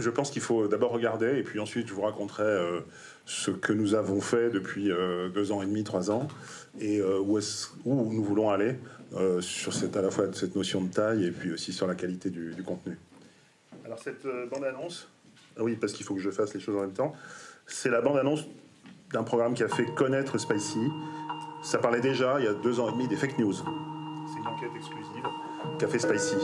je pense qu'il faut d'abord regarder, et puis ensuite je vous raconterai ce que nous avons fait depuis 2 ans et demi, 3 ans, et où nous voulons aller sur à la fois cette notion de taille et puis aussi sur la qualité du contenu. Alors cette bande-annonce, oui, parce qu'il faut que je fasse les choses en même temps, c'est la bande-annonce d'un programme qui a fait connaître Spicy. Ça parlait déjà, il y a 2 ans et demi, des fake news. C'est une enquête exclusive qu'a fait Spicy.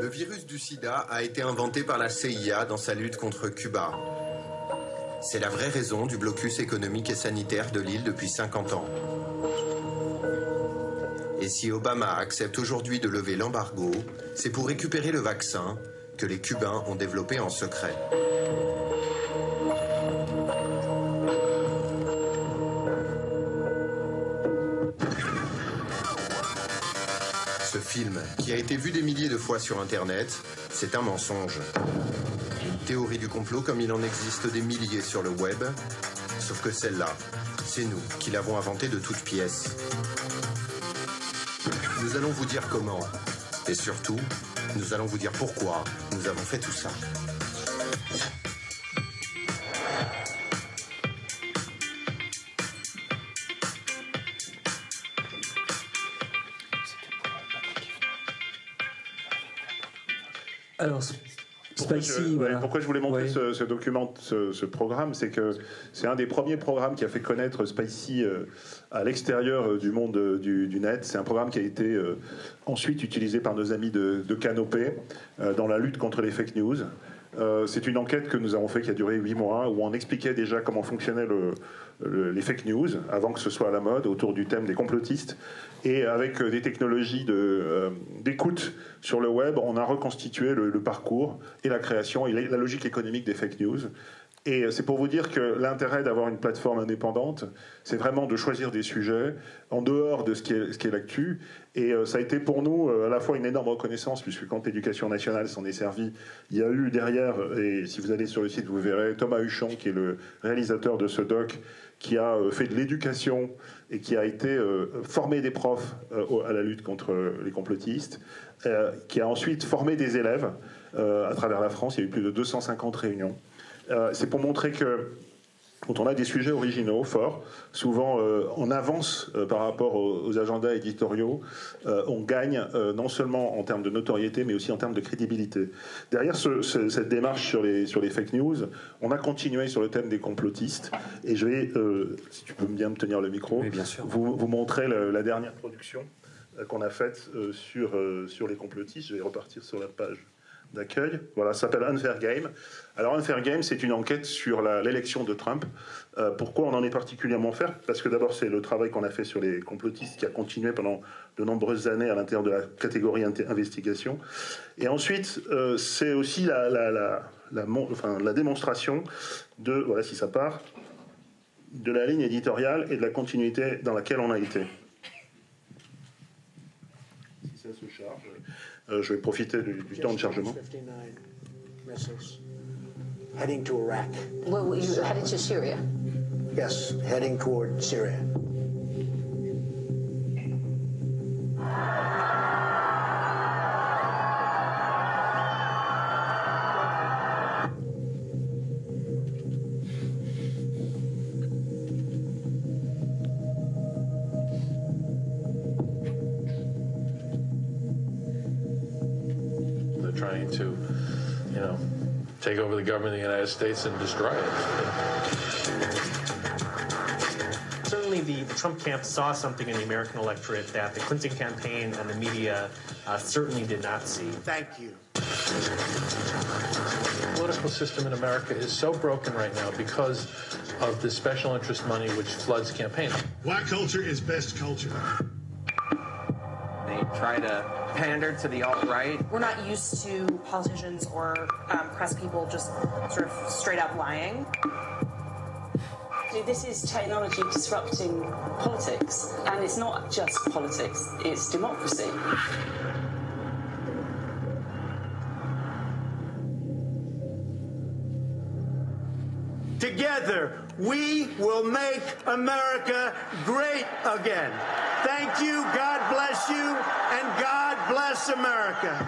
Le virus du sida a été inventé par la CIA dans sa lutte contre Cuba. C'est la vraie raison du blocus économique et sanitaire de l'île depuis 50 ans. Et si Obama accepte aujourd'hui de lever l'embargo, c'est pour récupérer le vaccin que les Cubains ont développé en secret. Ce film, qui a été vu des milliers de fois sur Internet, c'est un mensonge. Une théorie du complot comme il en existe des milliers sur le web, sauf que celle-là, c'est nous qui l'avons inventée de toutes pièces. Nous allons vous dire comment, et surtout, nous allons vous dire pourquoi nous avons fait tout ça. Alors, Spicy, pourquoi je voulais montrer ce document, ce programme, c'est que c'est un des premiers programmes qui a fait connaître Spicy à l'extérieur du monde du net. C'est un programme qui a été ensuite utilisé par nos amis de Canopé dans la lutte contre les fake news. C'est une enquête que nous avons fait qui a duré 8 mois, où on expliquait déjà comment fonctionnaient les fake news, avant que ce soit à la mode, autour du thème des complotistes. Et avec des technologies d'écoute sur le web, on a reconstitué le parcours et la création et la logique économique des fake news. Et c'est pour vous dire que l'intérêt d'avoir une plateforme indépendante, c'est vraiment de choisir des sujets en dehors de ce qui est l'actu. Et ça a été pour nous à la fois une énorme reconnaissance, puisque quand l'Éducation nationale s'en est servie, il y a eu derrière, et si vous allez sur le site, vous verrez Thomas Huchon, qui est le réalisateur de ce doc, qui a fait de l'éducation et qui a été formé des profs à la lutte contre les complotistes, qui a ensuite formé des élèves à travers la France. Il y a eu plus de 250 réunions. C'est pour montrer que quand on a des sujets originaux, forts, souvent en avance par rapport aux agendas éditoriaux, on gagne non seulement en termes de notoriété, mais aussi en termes de crédibilité. Derrière cette démarche sur les fake news, on a continué sur le thème des complotistes. Et je vais, si tu peux bien me tenir le micro, oui, bien sûr. vous montrer la dernière production qu'on a faite sur les complotistes. Je vais repartir sur la page d'accueil. Voilà, ça s'appelle Unfair Game. Alors Unfair Game, c'est une enquête sur l'élection de Trump. Pourquoi on en est particulièrement fier? Parce que d'abord, c'est le travail qu'on a fait sur les complotistes qui a continué pendant de nombreuses années à l'intérieur de la catégorie investigation. Et ensuite, c'est aussi la démonstration de, voilà si ça part, de la ligne éditoriale et de la continuité dans laquelle on a été. Si ça se charge... je vais profiter du temps de chargement. Heading to Iraq. Well, you headed to Syria? Yes, heading toward Syria. They're trying to, take over the government of the United States and destroy it. Certainly the Trump camp saw something in the American electorate that the Clinton campaign and the media certainly did not see. Thank you. The political system in America is so broken right now because of the special interest money which floods campaigns. Black culture is best culture. They try to pander to the alt-right. We're not used to politicians or press people just sort of straight up lying. This is technology disrupting politics, and it's not just politics, it's democracy. Together, we will make America great again. Thank you, God bless you, and God bless America.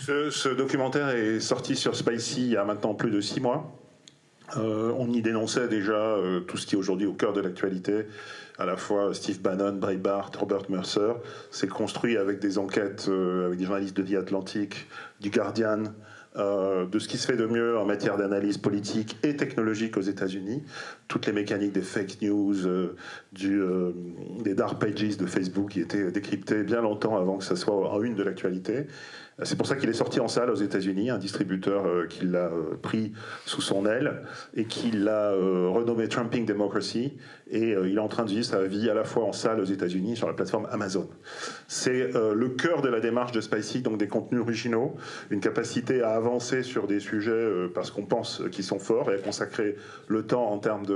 Ce documentaire est sorti sur Spicy il y a maintenant plus de 6 mois. On y dénonçait déjà tout ce qui est aujourd'hui au cœur de l'actualité, à la fois Steve Bannon, Breitbart, Robert Mercer. C'est construit avec des enquêtes, avec des journalistes de The Atlantic, du Guardian, de ce qui se fait de mieux en matière d'analyse politique et technologique aux États-Unis. Toutes les mécaniques des fake news, des dark pages de Facebook qui étaient décryptées bien longtemps avant que ça soit en une de l'actualité. C'est pour ça qu'il est sorti en salle aux États-Unis, un distributeur qui l'a pris sous son aile et qui l'a renommé Trumping Democracy. Et il est en train de vivre sa vie à la fois en salle aux États-Unis sur la plateforme Amazon. C'est le cœur de la démarche de Spicy, donc des contenus originaux, une capacité à avancer sur des sujets parce qu'on pense qu'ils sont forts et à consacrer le temps en termes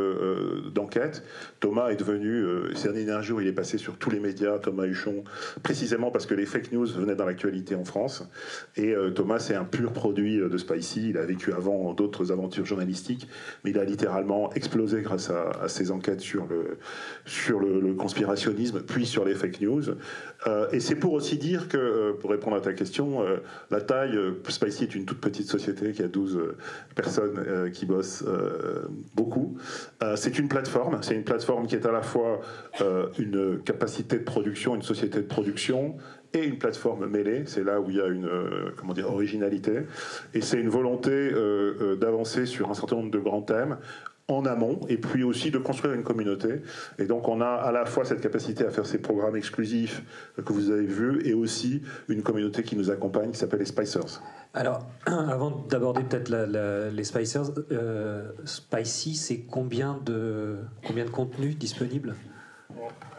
d'enquête. Thomas est devenu, ces derniers jours, il est passé sur tous les médias, Thomas Huchon, précisément parce que les fake news venaient dans l'actualité en France. Et Thomas, c'est un pur produit de Spicy. Il a vécu avant d'autres aventures journalistiques, mais il a littéralement explosé grâce à ses enquêtes sur le conspirationnisme, puis sur les fake news. Et c'est pour aussi dire que, pour répondre à ta question, la taille, Spicy est une toute petite société qui a 12 personnes qui bossent beaucoup. C'est une plateforme qui est à la fois une capacité de production, une société de production, et une plateforme mêlée. C'est là où il y a une originalité. Et c'est une volonté d'avancer sur un certain nombre de grands thèmes en amont, et puis aussi de construire une communauté. Et donc on a à la fois cette capacité à faire ces programmes exclusifs que vous avez vus, et aussi une communauté qui nous accompagne, qui s'appelle les Spicers. Alors, avant d'aborder peut-être les Spicers, Spicy, c'est combien de contenus disponibles ?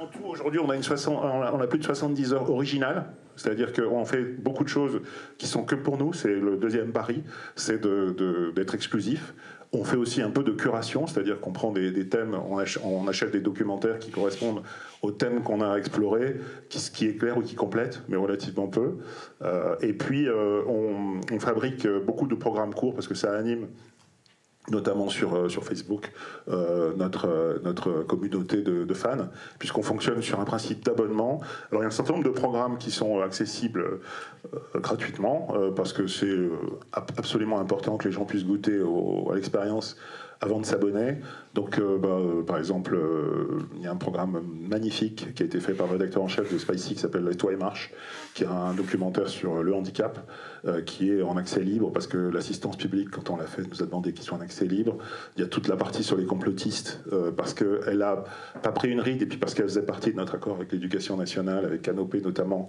En tout, aujourd'hui, on a plus de 70 heures originales. C'est-à-dire qu'on fait beaucoup de choses qui sont que pour nous. C'est le deuxième pari, c'est d'être exclusif. On fait aussi un peu de curation, c'est-à-dire qu'on prend des thèmes, on achète des documentaires qui correspondent aux thèmes qu'on a explorés, qui éclairent ou qui complètent, mais relativement peu. Et puis, on fabrique beaucoup de programmes courts parce que ça anime, notamment sur Facebook, notre communauté de fans, puisqu'on fonctionne sur un principe d'abonnement. Alors il y a un certain nombre de programmes qui sont accessibles gratuitement, parce que c'est absolument important que les gens puissent goûter à l'expérience avant de s'abonner. Donc, par exemple, il y a un programme magnifique qui a été fait par le rédacteur en chef de Spicy qui s'appelle « Toi et marche », qui est un documentaire sur le handicap, qui est en accès libre, parce que l'assistance publique, quand on l'a fait, nous a demandé qu'il soit en accès libre. Il y a toute la partie sur les complotistes, parce qu'elle n'a pas pris une ride, et puis parce qu'elle faisait partie de notre accord avec l'éducation nationale, avec Canopé notamment,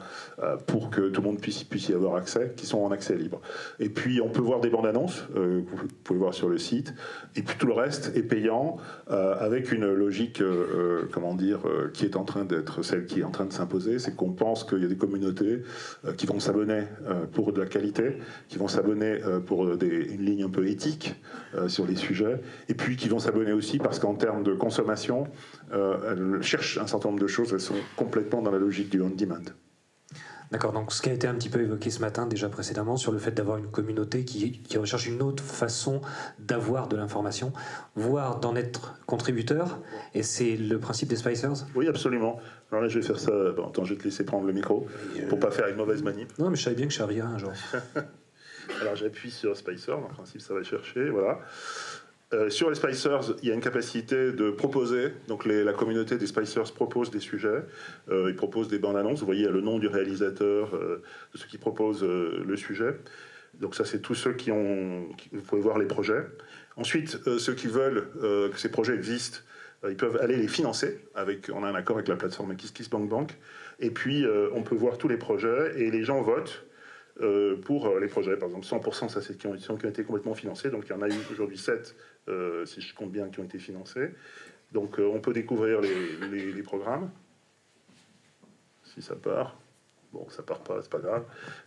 pour que tout le monde puisse y avoir accès, qui sont en accès libre. Et puis, on peut voir des bandes annonces, vous pouvez voir sur le site, et puis tout le reste est payant, avec une logique, qui est en train d'être celle qui est en train de s'imposer. C'est qu'on pense qu'il y a des communautés qui vont s'abonner pour de la qualité, qui vont s'abonner pour une ligne un peu éthique sur les sujets, et puis qui vont s'abonner aussi parce qu'en termes de consommation, elles cherchent un certain nombre de choses, elles sont complètement dans la logique du on-demand. D'accord, donc ce qui a été un petit peu évoqué ce matin déjà précédemment sur le fait d'avoir une communauté qui recherche une autre façon d'avoir de l'information, voire d'en être contributeur, et c'est le principe des Spicers ? Oui, absolument. Alors là, je vais faire ça. Bon, attends, je vais te laisser prendre le micro pour pas faire une mauvaise manip. Non, mais je savais bien que je servirais un jour. Alors j'appuie sur Spicers, en principe ça va chercher, voilà. Sur les Spicers, il y a une capacité de proposer, donc la communauté des Spicers propose des sujets, ils proposent des bandes annonces, vous voyez, il y a le nom du réalisateur, de ceux qui proposent le sujet. Donc ça, c'est tous ceux vous pouvez voir les projets. Ensuite, ceux qui veulent que ces projets existent, ils peuvent aller les financer, on a un accord avec la plateforme KissKissBankBank, et puis on peut voir tous les projets, et les gens votent pour les projets. Par exemple, 100%, ça c'est qui ont été complètement financés, donc il y en a eu aujourd'hui 7, si je compte bien, qui ont été financés. Donc on peut découvrir les programmes, si ça part. Bon, ça part pas, c'est pas grave.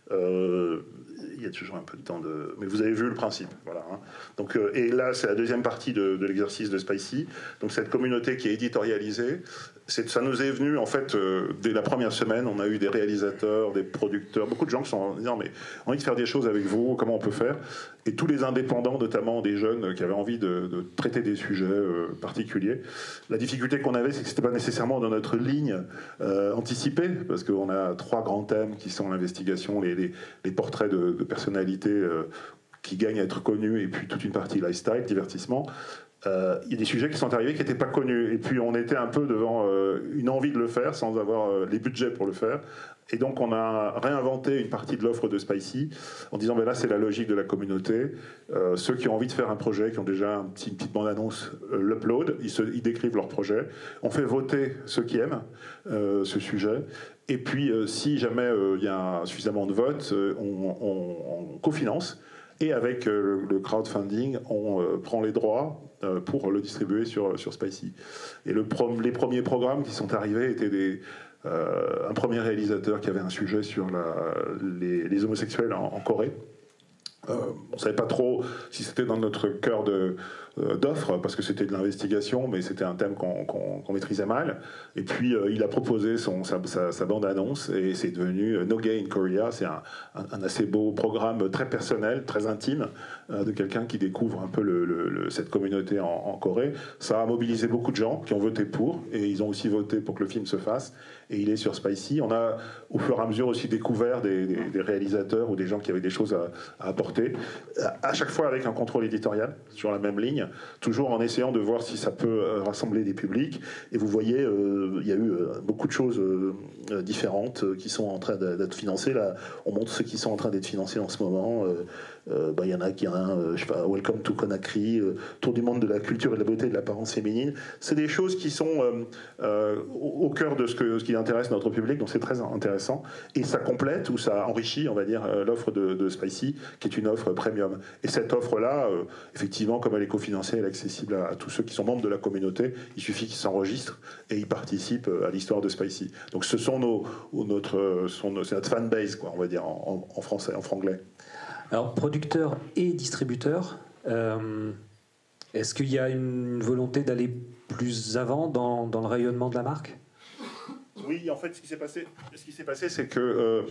Il y a toujours un peu de temps mais vous avez vu le principe, voilà. Hein. Donc, et là, c'est la deuxième partie de l'exercice de Spicy. Donc cette communauté qui est éditorialisée Ça nous est venu, en fait, dès la première semaine. On a eu des réalisateurs, des producteurs, beaucoup de gens qui sont en disant mais on a envie de faire des choses avec vous, comment on peut faire? Et tous les indépendants, notamment des jeunes qui avaient envie de traiter des sujets particuliers. La difficulté qu'on avait, c'est que c'était pas nécessairement dans notre ligne anticipée, parce qu'on a 3 grands thèmes qui sont l'investigation, les portraits de personnalités qui gagnent à être connus, et puis toute une partie lifestyle, divertissement. Il y a des sujets qui sont arrivés qui n'étaient pas connus, et puis on était un peu devant une envie de le faire sans avoir les budgets pour le faire, et donc on a réinventé une partie de l'offre de Spicy en disant ben là c'est la logique de la communauté, ceux qui ont envie de faire un projet, qui ont déjà une petite bande-annonce, l'upload, ils décrivent leur projet, on fait voter ceux qui aiment ce sujet, et puis si jamais il y a suffisamment de votes, on cofinance. Et avec le crowdfunding, on prend les droits pour le distribuer sur Spicy. Et les premiers programmes qui sont arrivés étaient un premier réalisateur qui avait un sujet sur les homosexuels en Corée. On ne savait pas trop si c'était dans notre cœur d'offre, parce que c'était de l'investigation, mais c'était un thème qu'on maîtrisait mal. Et puis il a proposé sa bande-annonce, et c'est devenu No Gay in Korea. C'est un assez beau programme très personnel, très intime, de quelqu'un qui découvre un peu cette communauté en Corée. Ça a mobilisé beaucoup de gens qui ont voté pour, et ils ont aussi voté pour que le film se fasse. Et il est sur Spicy. On a au fur et à mesure aussi découvert des réalisateurs ou des gens qui avaient des choses à apporter, à chaque fois avec un contrôle éditorial sur la même ligne, toujours en essayant de voir si ça peut rassembler des publics. Et vous voyez, il y a eu beaucoup de choses différentes qui sont en train d'être financées. Là, on montre ceux qui sont en train d'être financés en ce moment. Il y en a qui je sais pas, Welcome to Conakry, Tour du monde de la culture et de la beauté et de l'apparence féminine. C'est des choses qui sont au cœur de ce qui intéresse notre public, donc c'est très intéressant. Et ça complète ou ça enrichit, on va dire, l'offre de Spicy, qui est une offre premium. Et cette offre-là, effectivement, comme elle est cofinancée, elle est accessible à tous ceux qui sont membres de la communauté. Il suffit qu'ils s'enregistrent et ils participent à l'histoire de Spicy. Donc ce sont c'est notre fanbase, quoi, on va dire, en français, en franglais. Alors, producteur et distributeur, est-ce qu'il y a une volonté d'aller plus avant dans le rayonnement de la marque ? Oui, en fait, ce qui s'est passé, c'est que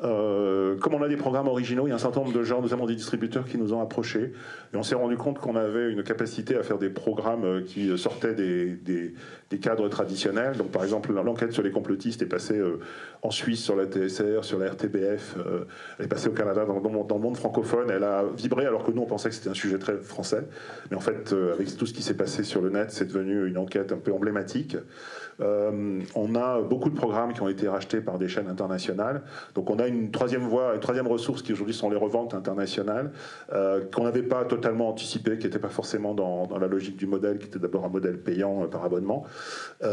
comme on a des programmes originaux, il y a un certain nombre de gens, notamment des distributeurs, qui nous ont approchés, et on s'est rendu compte qu'on avait une capacité à faire des programmes qui sortaient des cadres traditionnels. Donc, par exemple, l'enquête sur les complotistes est passée en Suisse sur la TSR, sur la RTBF, elle est passée au Canada, dans le monde francophone. Elle a vibré, alors que nous, on pensait que c'était un sujet très français. Mais en fait, avec tout ce qui s'est passé sur le net, c'est devenu une enquête un peu emblématique. On a beaucoup de programmes qui ont été rachetés par des chaînes internationales. Donc on a une troisième voie, une troisième ressource qui aujourd'hui sont les reventes internationales, qu'on n'avait pas totalement anticipé, qui n'était pas forcément dans la logique du modèle, qui était d'abord un modèle payant par abonnement.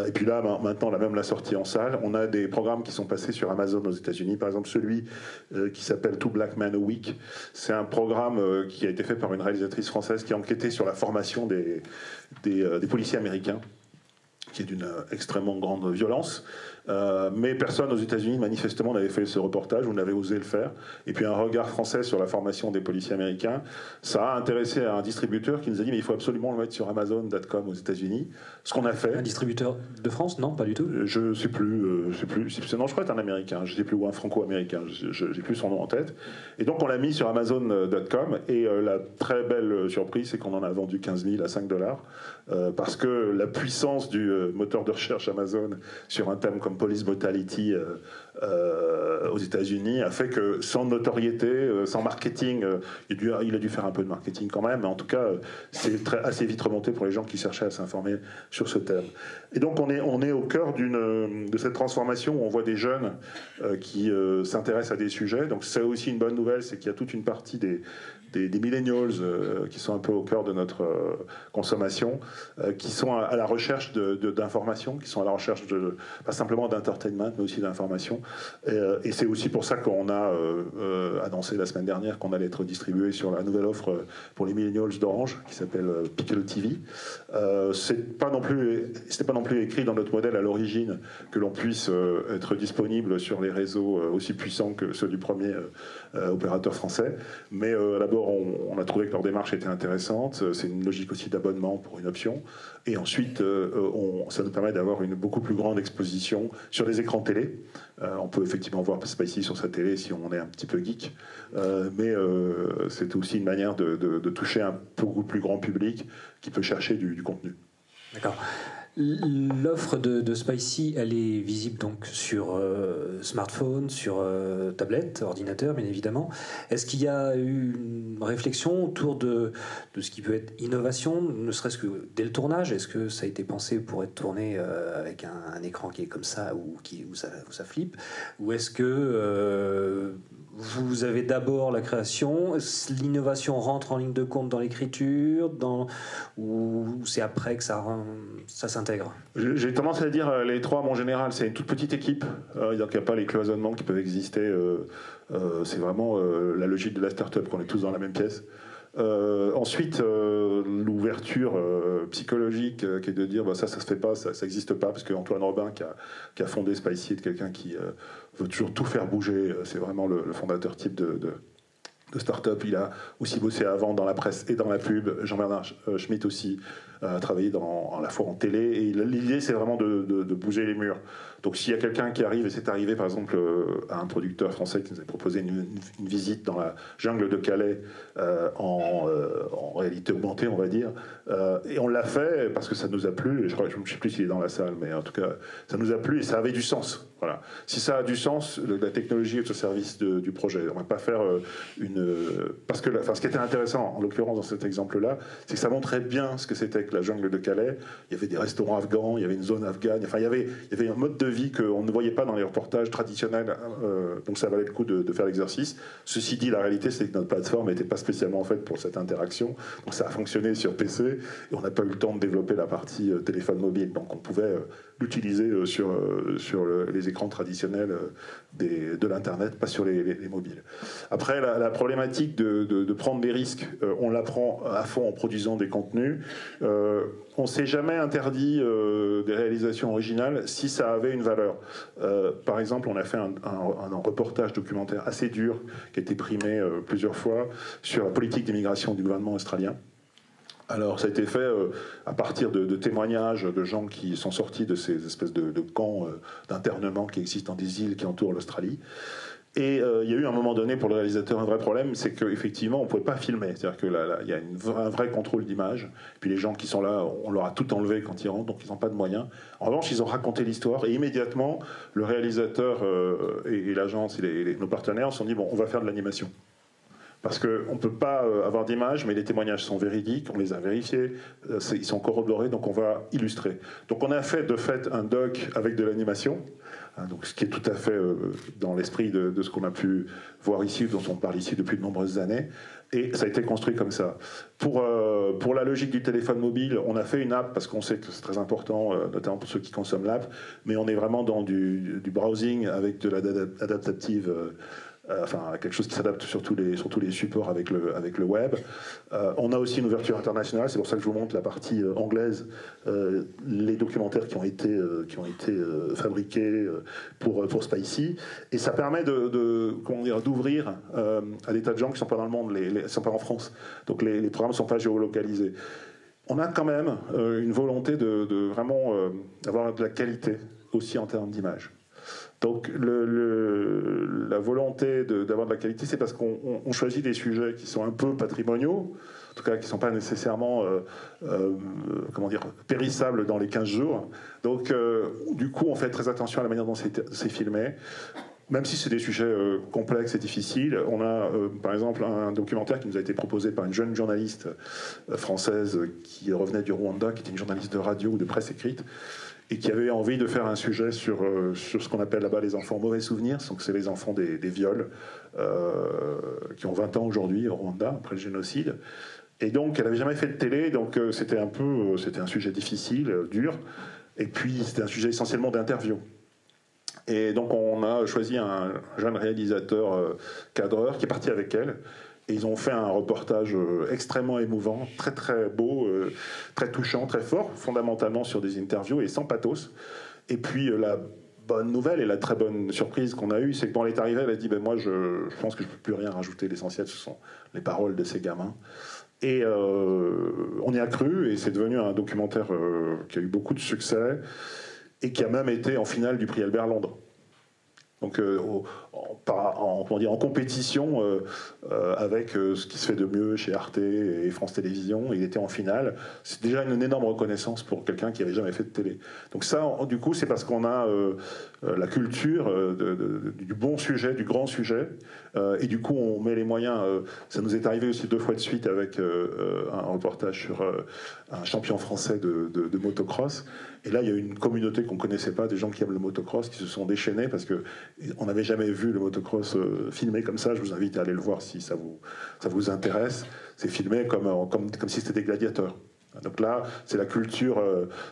Et puis là, maintenant, même la sortie en salle, on a des programmes qui sont passés sur Amazon aux États-Unis. Par exemple, celui qui s'appelle Two Black Men a Week. C'est un programme qui a été fait par une réalisatrice française qui a enquêté sur la formation des policiers américains, qui est d'une extrêmement grande violence. Mais personne aux États-Unis, manifestement, n'avait fait ce reportage ou n'avait osé le faire. Et puis un regard français sur la formation des policiers américains, ça a intéressé un distributeur qui nous a dit mais il faut absolument le mettre sur Amazon.com aux États-Unis. Ce qu'on a fait. Un distributeur de France? Non, pas du tout. Je sais plus. Non, je crois que c'est un Américain. Je sais plus, ou un Franco-américain. J'ai plus son nom en tête. Et donc on l'a mis sur Amazon.com. Et la très belle surprise, c'est qu'on en a vendu 15 000 à $5. Parce que la puissance du moteur de recherche Amazon sur un thème comme Police Brutality aux États-Unis a fait que sans notoriété, sans marketing, il a dû faire un peu de marketing quand même, mais en tout cas, c'est assez vite remonté pour les gens qui cherchaient à s'informer sur ce thème. Et donc on est au cœur de cette transformation où on voit des jeunes qui s'intéressent à des sujets. Donc c'est aussi une bonne nouvelle, c'est qu'il y a toute une partie des millennials qui sont un peu au cœur de notre consommation, qui sont à la recherche d'informations, qui sont à la recherche pas simplement d'entertainment, mais aussi d'informations. Et c'est aussi pour ça qu'on a annoncé la semaine dernière qu'on allait être distribué sur la nouvelle offre pour les millennials d'Orange, qui s'appelle Pickle TV. C'était pas non plus écrit dans notre modèle à l'origine que l'on puisse être disponible sur les réseaux aussi puissants que ceux du premier opérateur français, mais d'abord, on a trouvé que leur démarche était intéressante. C'est une logique aussi d'abonnement pour une option. Et ensuite, ça nous permet d'avoir une beaucoup plus grande exposition sur les écrans télé. On peut effectivement voir Spicy sur sa télé si on est un petit peu geek. Mais c'est aussi une manière de toucher un beaucoup plus grand public qui peut chercher du contenu. D'accord. L'offre de Spicy, elle est visible donc sur smartphone, sur tablette, ordinateur, bien évidemment. Est-ce qu'il y a eu une réflexion autour de ce qui peut être innovation, ne serait-ce que dès le tournage? Est-ce que ça a été pensé pour être tourné avec un écran qui est comme ça où ça flippe? Ou est-ce que vous avez d'abord la création, l'innovation rentre en ligne de compte dans l'écriture, ou c'est après que ça s'intègre? J'ai tendance à dire les trois, en général, c'est une toute petite équipe. Il n'y a pas les cloisonnements qui peuvent exister. C'est vraiment la logique de la start-up, qu'on est tous dans la même pièce. Ensuite, l'ouverture psychologique qui est de dire ça se fait pas, ça n'existe pas, parce qu'Antoine Robin qui a fondé Spicy est quelqu'un qui veut toujours tout faire bouger. C'est vraiment le fondateur type de start-up. Il a aussi bossé avant dans la presse et dans la pub. Jean-Bernard Schmitt aussi a travaillé à la fois en télé. Et l'idée, c'est vraiment de bouger les murs. Donc s'il y a quelqu'un qui arrive, et c'est arrivé par exemple à un producteur français qui nous a proposé une visite dans la jungle de Calais en réalité augmentée, on va dire, et on l'a fait parce que ça nous a plu. Je ne sais plus s'il est dans la salle, mais en tout cas, ça nous a plu et ça avait du sens. Voilà. Si ça a du sens, la technologie est au service du projet. On ne va pas faire parce que ce qui était intéressant, en l'occurrence dans cet exemple-là, c'est que ça montrait bien ce que c'était que la jungle de Calais. Il y avait des restaurants afghans, il y avait une zone afghane, enfin il y avait un mode de vie qu'on ne voyait pas dans les reportages traditionnels, donc ça valait le coup de faire l'exercice. Ceci dit, la réalité, c'est que notre plateforme n'était pas spécialement faite pour cette interaction, donc ça a fonctionné sur PC, et on n'a pas eu le temps de développer la partie téléphone mobile, donc on pouvait l'utiliser sur les écrans traditionnels de l'Internet, pas sur les mobiles. Après, la problématique de prendre des risques, on la prend à fond en produisant des contenus. On ne s'est jamais interdit des réalisations originales si ça avait une valeur. Par exemple, on a fait un reportage documentaire assez dur qui a été primé plusieurs fois sur la politique d'immigration du gouvernement australien. Alors ça a été fait à partir de témoignages de gens qui sont sortis de ces espèces de camps d'internement qui existent dans des îles qui entourent l'Australie. Et il y a eu un moment donné pour le réalisateur un vrai problème, c'est qu'effectivement on ne pouvait pas filmer, c'est-à-dire qu'il y a un vrai contrôle d'image, puis les gens qui sont là, on leur a tout enlevé quand ils rentrent, donc ils n'ont pas de moyens. En revanche, ils ont raconté l'histoire, et immédiatement le réalisateur et l'agence et nos partenaires se sont dit bon, on va faire de l'animation. Parce qu'on ne peut pas avoir d'images, mais les témoignages sont véridiques, on les a vérifiés, ils sont corroborés, donc on va illustrer. Donc on a fait de fait un doc avec de l'animation, donc ce qui est tout à fait dans l'esprit de ce qu'on a pu voir ici, dont on parle ici depuis de nombreuses années, et ça a été construit comme ça. Pour la logique du téléphone mobile, on a fait une app, parce qu'on sait que c'est très important, notamment pour ceux qui consomment l'app, mais on est vraiment dans du browsing avec de l'adaptative, enfin quelque chose qui s'adapte sur tous les supports avec le web. On a aussi une ouverture internationale, c'est pour ça que je vous montre la partie anglaise, les documentaires qui ont été fabriqués pour Spicy, et ça permet d'ouvrir à des tas de gens qui ne sont pas dans le monde, qui ne sont pas en France, donc les programmes ne sont pas géolocalisés. On a quand même une volonté de vraiment avoir de la qualité aussi en termes d'image. Donc la volonté d'avoir de la qualité, c'est parce qu'on choisit des sujets qui sont un peu patrimoniaux, en tout cas qui ne sont pas nécessairement périssables dans les 15 jours. Donc du coup, on fait très attention à la manière dont c'est filmé. Même si c'est des sujets complexes et difficiles, on a par exemple un documentaire qui nous a été proposé par une jeune journaliste française qui revenait du Rwanda, qui était une journaliste de radio ou de presse écrite, et qui avait envie de faire un sujet sur ce qu'on appelle là-bas les enfants mauvais souvenirs. Donc c'est les enfants des viols qui ont 20 ans aujourd'hui au Rwanda, après le génocide. Et donc elle n'avait jamais fait de télé, donc c'était un sujet difficile, dur, et puis c'était un sujet essentiellement d'interview. Et donc on a choisi un jeune réalisateur cadreur qui est parti avec elle. Et ils ont fait un reportage extrêmement émouvant, très très beau, très touchant, très fort, fondamentalement sur des interviews et sans pathos. Et puis la bonne nouvelle et la très bonne surprise qu'on a eue, c'est que quand elle est arrivée, elle a dit moi je pense que je ne peux plus rien rajouter, l'essentiel ce sont les paroles de ces gamins. Et on y a cru et c'est devenu un documentaire qui a eu beaucoup de succès et qui a même été en finale du prix Albert Londres. Donc en compétition avec ce qui se fait de mieux chez Arte et France Télévisions, il était en finale. C'est déjà une énorme reconnaissance pour quelqu'un qui n'avait jamais fait de télé. Donc ça, du coup, c'est parce qu'on a la culture du bon sujet, du grand sujet, et du coup on met les moyens. Ça nous est arrivé aussi 2 fois de suite avec un reportage sur un champion français de motocross. Et là, il y a une communauté qu'on ne connaissait pas, des gens qui aiment le motocross, qui se sont déchaînés parce qu'on n'avait jamais vu le motocross filmé comme ça. Je vous invite à aller le voir si ça vous intéresse. C'est filmé comme si c'était des gladiateurs. Donc là, c'est la culture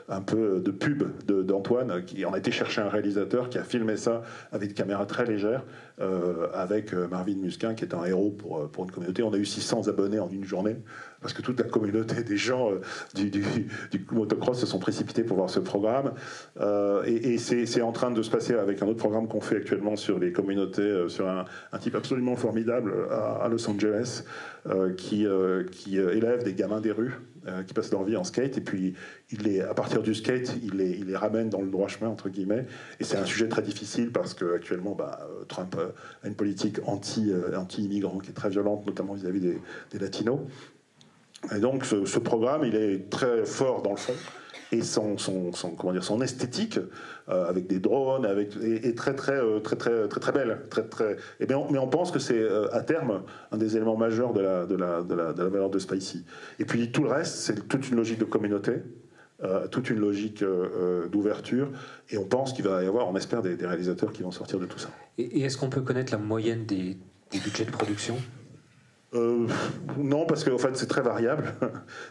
un peu de pub d'Antoine, qui en a été chercher un réalisateur qui a filmé ça avec une caméra très légère, avec Marvin Musquin, qui est un héros pour une communauté. On a eu 600 abonnés en une journée, parce que toute la communauté des gens du motocross se sont précipités pour voir ce programme. Et c'est en train de se passer avec un autre programme qu'on fait actuellement sur les communautés, sur un type absolument formidable à Los Angeles, qui élève des gamins des rues, qui passent leur vie en skate, et puis à partir du skate, il les ramène dans le droit chemin, entre guillemets. Et c'est un sujet très difficile parce qu'actuellement, Trump a une politique anti-immigrant qui est très violente, notamment vis-à-vis des latinos. Et donc ce programme, il est très fort dans le fond, et son esthétique avec des drones, est très belle, mais on pense que c'est à terme un des éléments majeurs de la valeur de Spicy. Et puis tout le reste, c'est toute une logique de communauté, toute une logique d'ouverture, et on pense qu'il va y avoir, on espère, des réalisateurs qui vont sortir de tout ça. Et est-ce qu'on peut connaître la moyenne des budgets de production ? Non, parce qu'en fait c'est très variable.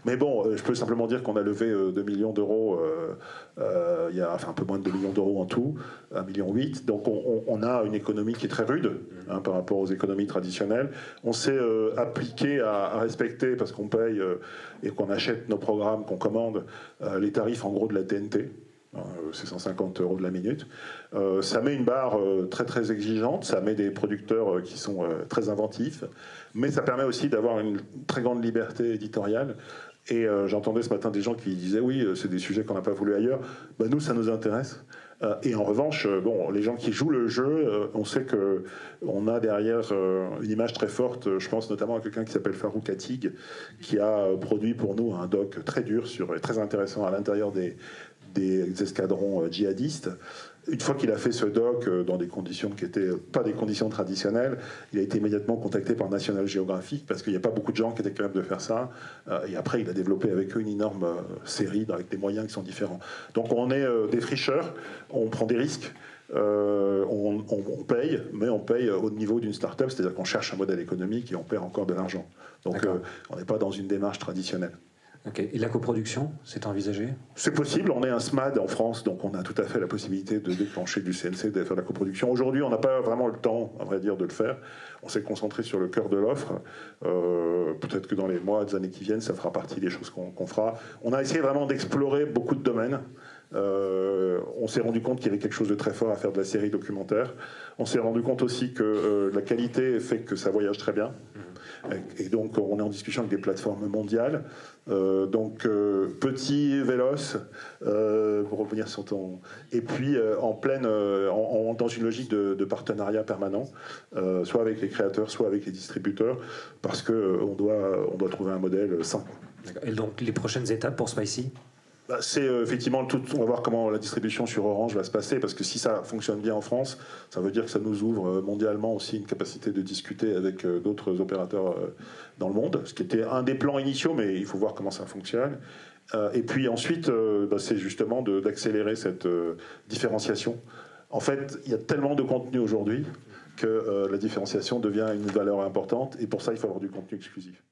Mais bon, je peux simplement dire qu'on a levé 2 millions d'euros, il y a un peu moins de 2 millions d'euros en tout, 1,8 million. Donc on a une économie qui est très rude par rapport aux économies traditionnelles. On s'est appliqué à respecter, parce qu'on paye et qu'on achète nos programmes, qu'on commande, les tarifs en gros de la TNT. C'est 150 € de la minute. Ça met une barre très exigeante, ça met des producteurs qui sont très inventifs, mais ça permet aussi d'avoir une très grande liberté éditoriale. Et j'entendais ce matin des gens qui disaient oui, c'est des sujets qu'on n'a pas voulu ailleurs. Nous, ça nous intéresse. Et en revanche, les gens qui jouent le jeu, on sait qu'on a derrière une image très forte. Je pense notamment à quelqu'un qui s'appelle Farouk Atig, qui a produit pour nous un doc très dur et très intéressant à l'intérieur des escadrons djihadistes. Une fois qu'il a fait ce doc dans des conditions qui n'étaient pas des conditions traditionnelles, il a été immédiatement contacté par National Geographic, parce qu'il n'y a pas beaucoup de gens qui étaient capables de faire ça. Et après, il a développé avec eux une énorme série avec des moyens qui sont différents. Donc on est des fricheurs, on prend des risques, on paye, mais on paye au niveau d'une start-up, c'est-à-dire qu'on cherche un modèle économique et on perd encore de l'argent. Donc on n'est pas dans une démarche traditionnelle. Okay. Et la coproduction, c'est envisagé ? C'est possible, on est un SMAD en France, donc on a tout à fait la possibilité de déclencher du CNC, de faire la coproduction. Aujourd'hui, on n'a pas vraiment le temps, à vrai dire, de le faire. On s'est concentré sur le cœur de l'offre. Peut-être que dans les mois, des années qui viennent, ça fera partie des choses qu'on fera. On a essayé vraiment d'explorer beaucoup de domaines. On s'est rendu compte qu'il y avait quelque chose de très fort à faire de la série documentaire. On s'est rendu compte aussi que la qualité fait que ça voyage très bien. Et donc on est en discussion avec des plateformes mondiales. Petit, véloce, pour revenir sur ton... Et puis dans une logique de partenariat permanent, soit avec les créateurs, soit avec les distributeurs, parce qu'on doit trouver un modèle sain. Et donc les prochaines étapes pour Spicy ? C'est effectivement on va voir comment la distribution sur Orange va se passer, parce que si ça fonctionne bien en France, ça veut dire que ça nous ouvre mondialement aussi une capacité de discuter avec d'autres opérateurs dans le monde, ce qui était un des plans initiaux, mais il faut voir comment ça fonctionne. Et puis ensuite, c'est justement d'accélérer cette différenciation. En fait, il y a tellement de contenu aujourd'hui que la différenciation devient une valeur importante, et pour ça, il faut avoir du contenu exclusif.